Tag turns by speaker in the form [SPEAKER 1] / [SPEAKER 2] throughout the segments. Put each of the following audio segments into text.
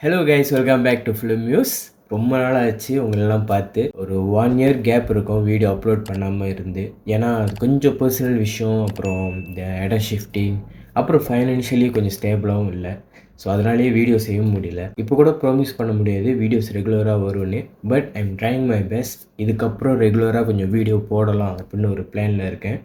[SPEAKER 1] Hello guys, welcome back to film news. ரொம்ப நாள் ஆச்சு உங்களெல்லாம் பார்த்து. ஒரு 1 இயர் கேப் இருக்கும் வீடியோ அப்லோட் பண்ணாமல் இருந்து. ஏன்னா அது கொஞ்சம் பர்சனல் விஷயம், அப்புறம் இந்த இடம் ஷிஃப்டிங், அப்புறம் ஃபைனான்ஷியலி கொஞ்சம் ஸ்டேபிளாகவும் இல்லை. ஸோ அதனாலேயே வீடியோ செய்ய முடியல. இப்போ கூட ப்ராமிஸ் பண்ண முடியாது வீடியோஸ் ரெகுலராக வரும்னு. But I am trying my best. இதுக்கப்புறம் ரெகுலராக கொஞ்சம் வீடியோ போடலாம் அப்படின்னு ஒரு பிளானில் இருக்கேன்.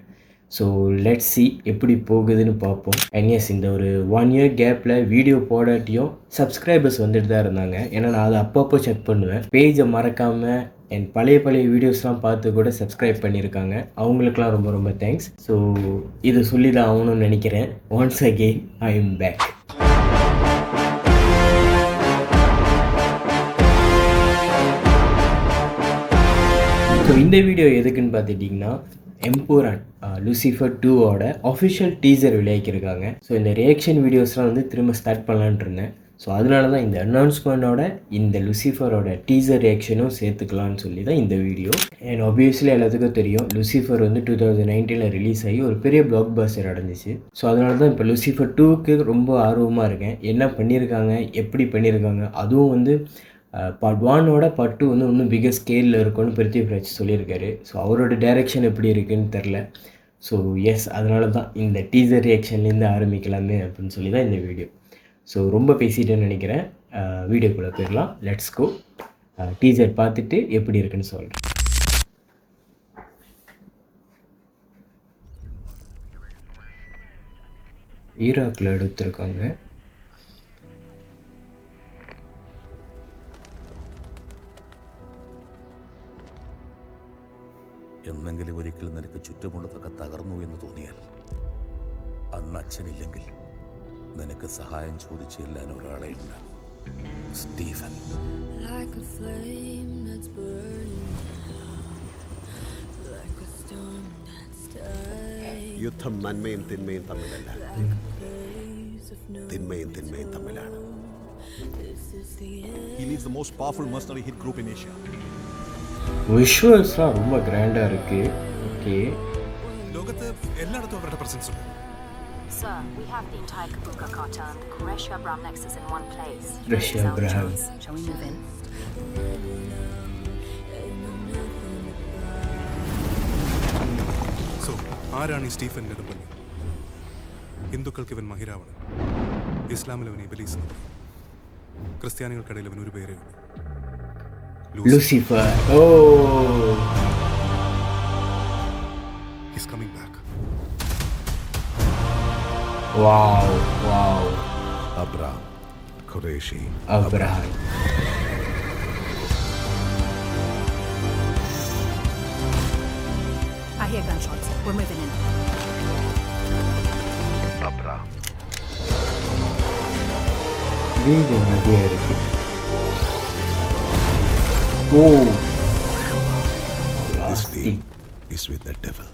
[SPEAKER 1] ஸோ லெட்ஸ் சி எப்படி போகுதுன்னு பார்ப்போம். அண்ட் எஸ், இந்த ஒரு 1 இயர் கேப்பில் வீடியோ போடாட்டியும் சப்ஸ்கிரைபர்ஸ் வந்துட்டு தான் இருந்தாங்க. ஏன்னா நான் அதை அப்பப்போ செக் பண்ணுவேன். பேஜை மறக்காமல் என் பழைய வீடியோஸ்லாம் பார்த்து கூட சப்ஸ்கிரைப் பண்ணியிருக்காங்க. அவங்களுக்குலாம் ரொம்ப ரொம்ப தேங்க்ஸ். ஸோ இதை சொல்லி தான் ஆகணும்னு நினைக்கிறேன். Once again I am back. So இந்த வீடியோ எதுக்குன்னு பார்த்துட்டிங்கன்னா, எம்புரான் லூசிஃபர் 2ஓட அஃபிஷியல் டீசர் விளையாக்கியிருக்காங்க. ஸோ இந்த ரியாக்ஷன் வீடியோஸ்லாம் வந்து திரும்ப ஸ்டார்ட் பண்ணலான்ட்டு இருந்தேன். ஸோ அதனால தான் இந்த அனௌன்ஸ்மெண்ட்டோட இந்த லூசிஃபரோட டீசர் ரியாக்ஷனும் சேர்த்துக்கலான்னு சொல்லி தான் இந்த வீடியோ. அண்ட் ஆப்வியஸ்லி எல்லாத்துக்கும் தெரியும், லூசிஃபர் வந்து 2019 ரிலீஸ் ஆகி ஒரு பெரிய பிளாக் பஸ்டர் அடைஞ்சிச்சு. ஸோ அதனால தான் இப்போ லூசிஃபர் 2க்கு ரொம்ப ஆர்வமாக இருக்கேன். என்ன பண்ணியிருக்காங்க, எப்படி பண்ணியிருக்காங்க, அதுவும் வந்து பார்ட் 1ஓட பார்ட் 2 வந்து இன்னும் பிகர் ஸ்கேலில் இருக்கும்னு பிருத்திவிராஜ் சொல்லியிருக்காரு. ஸோ அவரோட டைரெக்ஷன் எப்படி இருக்குன்னு தெரில. ஸோ எஸ், அதனால தான் இந்த டீசர் ரியாக்ஷன்லேருந்து ஆரம்பிக்கலாமே அப்படின்னு சொல்லி தான் இந்த வீடியோ. ஸோ ரொம்ப பேசிட்டேன்னு நினைக்கிறேன். வீடியோக்குள்ளே போயிடலாம். Let's go. டீசர் பார்த்துட்டு எப்படி இருக்குன்னு சொல்கிறேன். ஈராக்கில் எடுத்திருக்காங்க.
[SPEAKER 2] എന്നെങ്കിലും ഒരിക്കൽ നിനക്ക് ചുറ്റുമുള്ളതൊക്കെ തകർന്നു എന്ന് തോന്നിയാൽ അന്ന് അച്ഛനില്ലെങ്കിൽ നിനക്ക് സഹായം ചോദിച്ചു ചെല്ലാൻ ഒരാളെ ഉണ്ട്, സ്റ്റീഫൻ.
[SPEAKER 3] യുദ്ധം നന്മയും തിന്മയും തമ്മിലല്ല, തിന്മയും തിന്മയും തമ്മിലാണ്.
[SPEAKER 4] He leads the most powerful mercenary hit group in Asia.
[SPEAKER 1] விஷுவல்ஸ்லாம் ரொம்ப கிராண்டாக இருக்குது. ஓகே,
[SPEAKER 4] ലോകത്ത് എല്ലായിടത്തും അവരുടെ പ്രസൻസ് ഉണ്ട്.
[SPEAKER 5] Sir, we have the entire Kabuka cartel and the Qureshi Abraham nexus in one place.
[SPEAKER 1] Qureshi
[SPEAKER 5] It's our
[SPEAKER 1] Abraham.
[SPEAKER 5] choice. Shall we move in?
[SPEAKER 4] So ആരാണ് ഈ Stephen Nedumpally? ഹിന്ദുക്കൾക്ക് ഇവൻ മഹിരാവണ്, ഇസ്ലാമിൽ അവൻ ഇബലീസ്, ക്രിസ്ത്യാനികൾക്കിടയിൽ അവൻ ഒരു പേരേ ഉള്ളൂ,
[SPEAKER 1] Lucifer. Oh,
[SPEAKER 4] He's coming back.
[SPEAKER 1] wow, wow.
[SPEAKER 3] Abram, Qureshi,
[SPEAKER 1] Abraham.
[SPEAKER 5] I hear gunshots. We're moving in.
[SPEAKER 3] Abram.
[SPEAKER 1] வீடு நிறைய இருக்கு. Oh,
[SPEAKER 3] This deal is with the devil.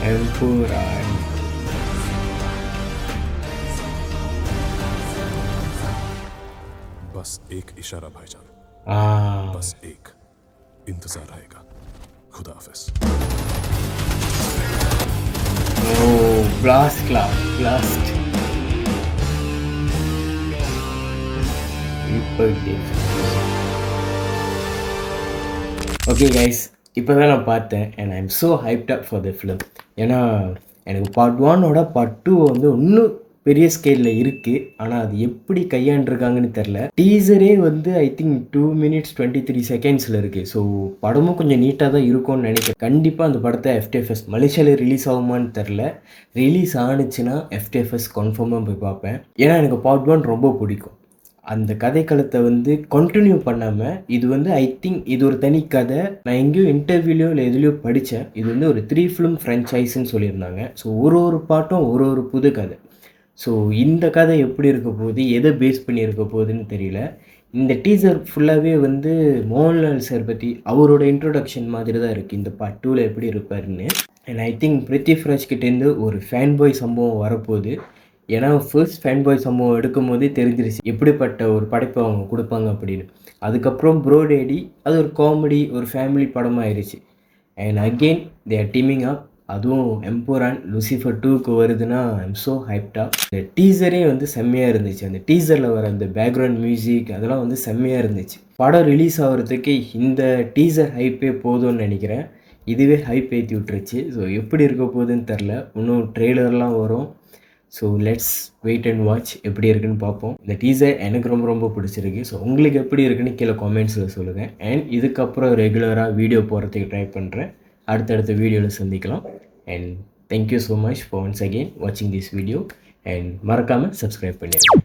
[SPEAKER 1] Empuraan.
[SPEAKER 4] बस एक इशारा भाईजान, बस एक इंतजार रहेगा. खुदा हाफिज.
[SPEAKER 1] Oh, blast class, blast. Okay guys, இப்போ தான் நான் பார்த்தேன் and I am so hyped up for the film. ஏன்னா எனக்கு பார்ட் 1ஓட பார்ட் 2 வந்து இன்னும் பெரிய ஸ்கேலில் இருக்குது. ஆனால் அது எப்படி கையாண்டுருக்காங்கன்னு தெரில. டீசரே வந்து ஐ திங்க் 2 minutes 23 seconds இருக்குது. ஸோ படமும் கொஞ்சம் நீட்டாக தான் இருக்கும்னு நினைக்கிறேன். கண்டிப்பாக அந்த படத்தை FTFS மலேசியாவில் ரிலீஸ் ஆகுமான்னு தெரில. ரிலீஸ் ஆணுச்சுன்னா FTFS கன்ஃபார்மாக போய் பார்ப்பேன். ஏன்னா எனக்கு பார்ட் 1 ரொம்ப பிடிக்கும். அந்த கதைக்களத்தை வந்து கண்டினியூ பண்ணாமல் இது வந்து ஐ திங்க் இது ஒரு தனி கதை. நான் எங்கேயோ இன்டர்வியூலையோ இல்லை எதுலையோ படித்தேன், இது வந்து ஒரு 3 film ஃப்ரான்ச்சைஸ்ன்னு சொல்லியிருந்தாங்க. ஸோ ஒரு பாட்டும் ஒரு புது கதை. ஸோ இந்த கதை எப்படி இருக்க போகுது, எதை பேஸ் பண்ணி இருக்க போகுதுன்னு தெரியல. இந்த டீசர் ஃபுல்லாகவே வந்து மோகன்லால் சார் பற்றி அவரோட இன்ட்ரோடக்ஷன் மாதிரி தான் இருக்குது இந்த பார்ட் 2ல் எப்படி இருப்பாருன்னு. அண்ட் ஐ திங்க் பிருத்திவிராஜ் கிட்டேருந்து ஒரு ஃபேன் பாய் சம்பவம் வரப்போகுது. ஏன்னா ஃபர்ஸ்ட் ஃபேன் பாய் சம்பவம் எடுக்கும் போதே தெரிஞ்சிருச்சு எப்படிப்பட்ட ஒரு படைப்பை அவங்க கொடுப்பாங்க அப்படின்னு. அதுக்கப்புறம் ப்ரோ டேடி அது ஒரு காமெடி, ஒரு ஃபேமிலி படமாக ஆயிடுச்சு. And again they are teaming அப் அதுவும் எம்புரான் லூசிஃபர் 2க்கு வருதுன்னா ஐம் ஸோ ஹைப்டாக. இந்த டீசரே வந்து செம்மையாக இருந்துச்சு. அந்த டீசரில் வர அந்த பேக்ரவுண்ட் மியூசிக் அதெல்லாம் வந்து செம்மையாக இருந்துச்சு. படம் ரிலீஸ் ஆகிறதுக்கு இந்த டீசர் ஹைப்பே போதும்னு நினைக்கிறேன். இதுவே ஹைப் ஏற்றி விட்டுருச்சு. ஸோ எப்படி இருக்க போகுதுன்னு தெரில. இன்னும் ட்ரெய்லர்லாம் வரும். So let's wait and watch எப்படி இருக்குன்னு பார்ப்போம். இந்த டீசர் எனக்கு ரொம்ப ரொம்ப பிடிச்சிருக்கு. ஸோ உங்களுக்கு எப்படி இருக்குன்னு கீழே காமெண்ட்ஸில் சொல்லுங்கள். அண்ட் இதுக்கப்புறம் ரெகுலராக வீடியோ போடுறதுக்கு ட்ரை பண்ணுறேன். அடுத்தடுத்த வீடியோவில் சந்திக்கலாம். And thank you so much for once again வாட்சிங் திஸ் வீடியோ. அண்ட் மறக்காமல் சப்ஸ்கிரைப் பண்ணிடுங்க.